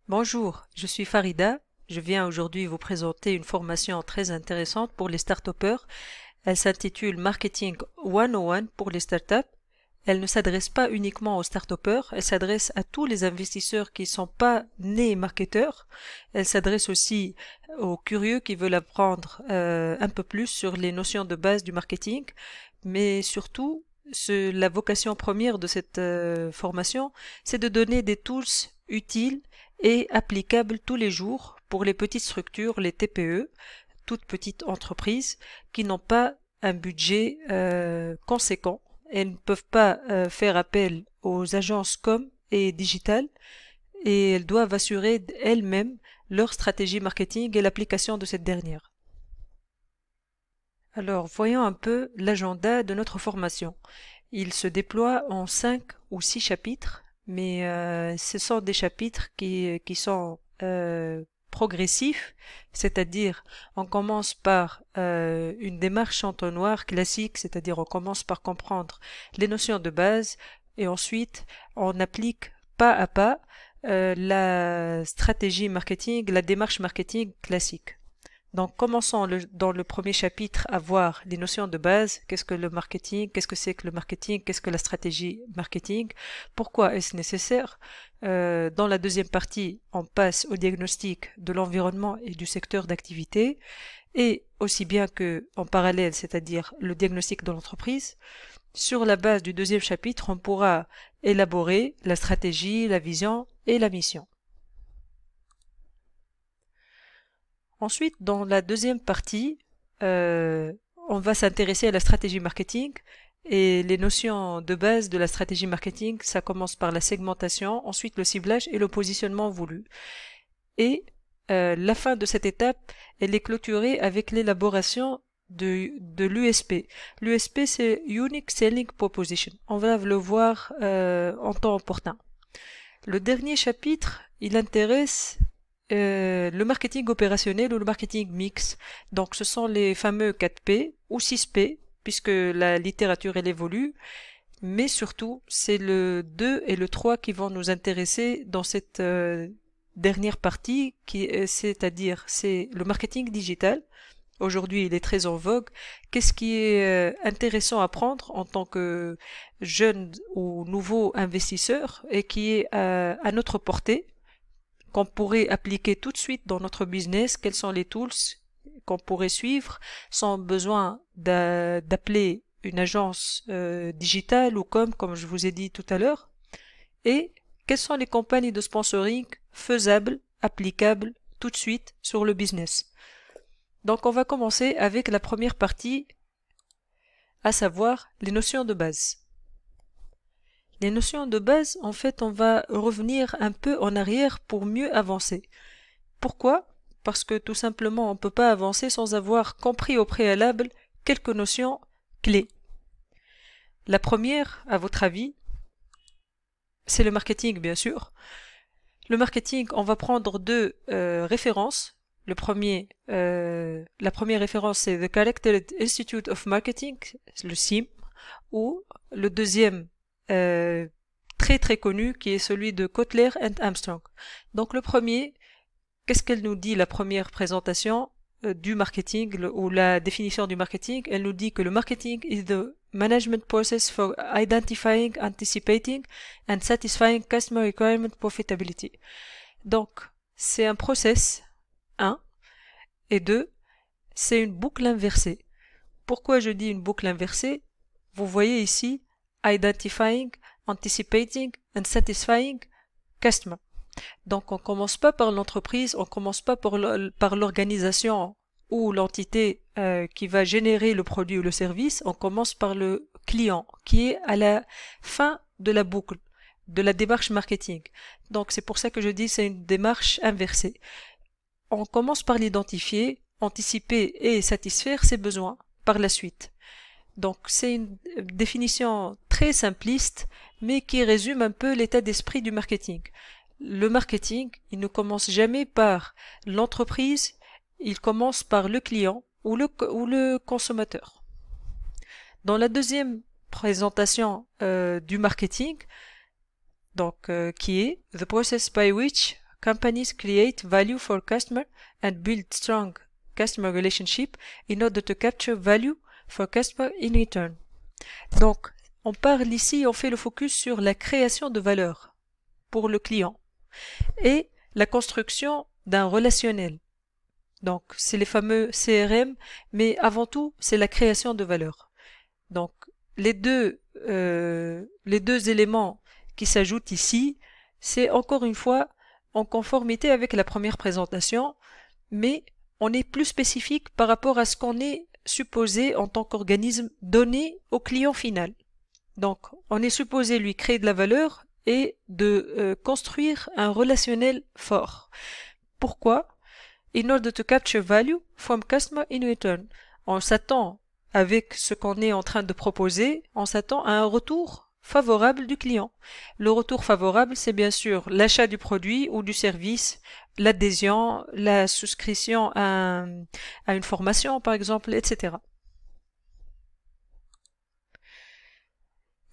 Bonjour, je suis Farida. Je viens aujourd'hui vous présenter une formation très intéressante pour les start-upers. Elle s'intitule Marketing 101 pour les startups. Elle ne s'adresse pas uniquement aux start-upers, elle s'adresse à tous les investisseurs qui ne sont pas nés marketeurs. Elle s'adresse aussi aux curieux qui veulent apprendre un peu plus sur les notions de base du marketing, mais surtout, la vocation première de cette formation, c'est de donner des tools utiles et applicables tous les jours pour les petites structures, les TPE, toutes petites entreprises qui n'ont pas un budget conséquent. Elles ne peuvent pas faire appel aux agences com et digitales et elles doivent assurer elles-mêmes leur stratégie marketing et l'application de cette dernière. Alors, voyons un peu l'agenda de notre formation. Il se déploie en 5 ou 6 chapitres, mais ce sont des chapitres qui sont progressifs, c'est-à-dire on commence par une démarche entonnoir classique, c'est-à-dire on commence par comprendre les notions de base et ensuite on applique pas à pas la stratégie marketing, la démarche marketing classique. Donc, commençons dans le premier chapitre à voir les notions de base. Qu'est-ce que le marketing? Qu'est-ce que c'est que le marketing? Qu'est-ce que la stratégie marketing? Pourquoi est-ce nécessaire? Dans la deuxième partie, on passe au diagnostic de l'environnement et du secteur d'activité, et aussi bien que en parallèle, c'est-à-dire le diagnostic de l'entreprise. Sur la base du deuxième chapitre, on pourra élaborer la stratégie, la vision et la mission. Ensuite, dans la deuxième partie, on va s'intéresser à la stratégie marketing et les notions de base de la stratégie marketing. Ça commence par la segmentation, ensuite le ciblage et le positionnement voulu. Et la fin de cette étape, elle est clôturée avec l'élaboration de l'USP. L'USP, c'est Unique Selling Proposition. On va le voir en temps opportun. Le dernier chapitre, il intéresse le marketing opérationnel ou le marketing mix. Donc ce sont les fameux 4P ou 6P, puisque la littérature elle évolue, mais surtout c'est le 2 et le 3 qui vont nous intéresser dans cette dernière partie, c'est-à-dire c'est le marketing digital. Aujourd'hui, il est très en vogue. Qu'est-ce qui est intéressant à prendre en tant que jeune ou nouveau investisseur et qui est à notre portée, qu'on pourrait appliquer tout de suite dans notre business? Quels sont les tools qu'on pourrait suivre sans besoin d'appeler une agence digitale ou comme je vous ai dit tout à l'heure? Et quelles sont les campagnes de sponsoring faisables, applicables tout de suite sur le business? Donc on va commencer avec la première partie, à savoir les notions de base. Les notions de base, en fait, on va revenir un peu en arrière pour mieux avancer. Pourquoi? Parce que tout simplement, on ne peut pas avancer sans avoir compris au préalable quelques notions clés. La première, à votre avis, c'est le marketing, bien sûr. Le marketing, on va prendre deux références. La première référence, c'est The Chartered Institute of Marketing, le CIM, ou le deuxième, très très connu, qui est celui de Kotler and Armstrong. Donc le premier, qu'est-ce qu'elle nous dit, la première présentation du marketing, ou la définition du marketing? Elle nous dit que le marketing is the management process for identifying, anticipating and satisfying customer requirement profitability. Donc, c'est un process, 1, et 2, c'est une boucle inversée. Pourquoi je dis une boucle inversée? Vous voyez ici, identifying, anticipating and satisfying customer. Donc on commence pas par l'entreprise, on commence pas par l'organisation ou l'entité qui va générer le produit ou le service, on commence par le client qui est à la fin de la boucle, de la démarche marketing. Donc c'est pour ça que je dis c'est une démarche inversée. On commence par l'identifier, anticiper et satisfaire ses besoins par la suite. Donc c'est une définition très simpliste, mais qui résume un peu l'état d'esprit du marketing. Le marketing, il ne commence jamais par l'entreprise, il commence par le client ou le consommateur. Dans la deuxième présentation du marketing, donc qui est The process by which companies create value for customer and build strong customer relationship in order to capture value for customer in return. Donc, on parle ici, on fait le focus sur la création de valeur pour le client et la construction d'un relationnel. Donc, c'est les fameux CRM, mais avant tout, c'est la création de valeur. Donc, les deux éléments qui s'ajoutent ici, c'est encore une fois en conformité avec la première présentation, mais on est plus spécifique par rapport à ce qu'on est supposé en tant qu'organisme donner au client final. Donc, on est supposé lui créer de la valeur et de construire un relationnel fort. Pourquoi? In order to capture value from customer in return. On s'attend, avec ce qu'on est en train de proposer, on s'attend à un retour favorable du client. Le retour favorable, c'est bien sûr l'achat du produit ou du service, l'adhésion, la souscription à une formation, par exemple, etc.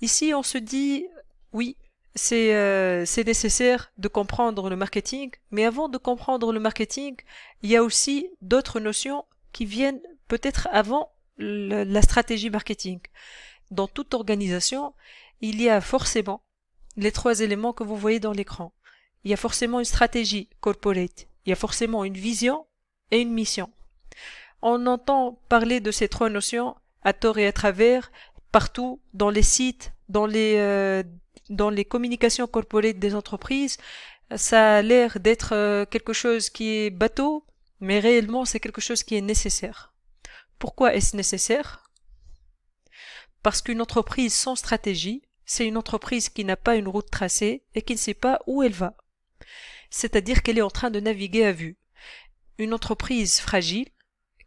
Ici, on se dit, oui, c'est nécessaire de comprendre le marketing, mais avant de comprendre le marketing, il y a aussi d'autres notions qui viennent peut-être avant la stratégie marketing. Dans toute organisation, il y a forcément les trois éléments que vous voyez dans l'écran. Il y a forcément une stratégie corporate, il y a forcément une vision et une mission. On entend parler de ces trois notions à tort et à travers, partout, dans les sites, dans les communications corporate des entreprises. Ça a l'air d'être quelque chose qui est bateau, mais réellement c'est quelque chose qui est nécessaire. Pourquoi est-ce nécessaire? Parce qu'une entreprise sans stratégie, c'est une entreprise qui n'a pas une route tracée et qui ne sait pas où elle va. C'est-à-dire qu'elle est en train de naviguer à vue. Une entreprise fragile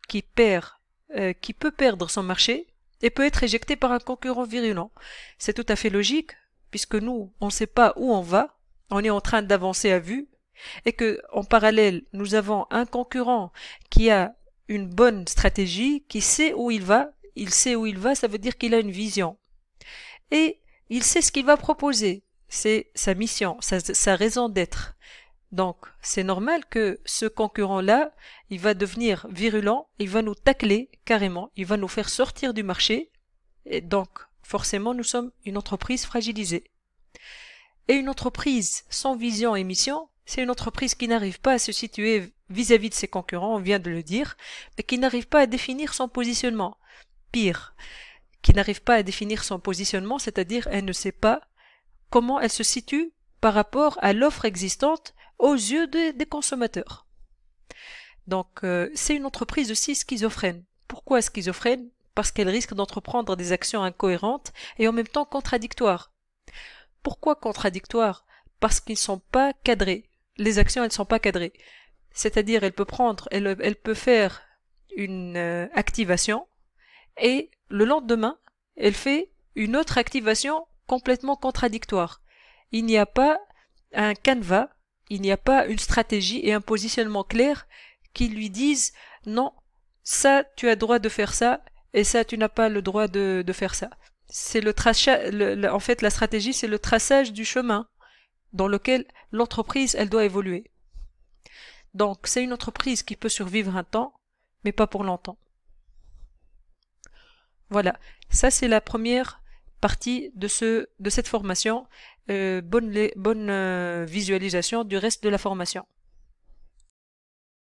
qui peut perdre son marché et peut être éjectée par un concurrent virulent. C'est tout à fait logique, puisque nous, on ne sait pas où on va, on est en train d'avancer à vue, et que, en parallèle, nous avons un concurrent qui a une bonne stratégie, qui sait où il va, ça veut dire qu'il a une vision. Et il sait ce qu'il va proposer, c'est sa mission, sa raison d'être. Donc, c'est normal que ce concurrent-là, il va devenir virulent, il va nous tacler carrément, il va nous faire sortir du marché, et donc, forcément, nous sommes une entreprise fragilisée. Et une entreprise sans vision et mission, c'est une entreprise qui n'arrive pas à se situer vis-à-vis de ses concurrents, on vient de le dire, mais qui n'arrive pas à définir son positionnement. Pire, qui n'arrive pas à définir son positionnement, c'est-à-dire elle ne sait pas comment elle se situe par rapport à l'offre existante aux yeux des consommateurs. Donc, c'est une entreprise aussi schizophrène. Pourquoi schizophrène? Parce qu'elle risque d'entreprendre des actions incohérentes et en même temps contradictoires. Pourquoi contradictoires? Parce qu'ils ne sont pas cadrés. Les actions, elles ne sont pas cadrées. C'est-à-dire, elle peut faire une activation et le lendemain, elle fait une autre activation complètement contradictoire. Il n'y a pas un canevas, il n'y a pas une stratégie et un positionnement clair qui lui disent non, ça tu as le droit de faire ça et ça tu n'as pas le droit de faire ça. C'est en fait la stratégie, c'est le traçage du chemin dans lequel l'entreprise elle doit évoluer. Donc c'est une entreprise qui peut survivre un temps, mais pas pour longtemps. Voilà, ça c'est la première partie de cette formation. Bonne visualisation du reste de la formation.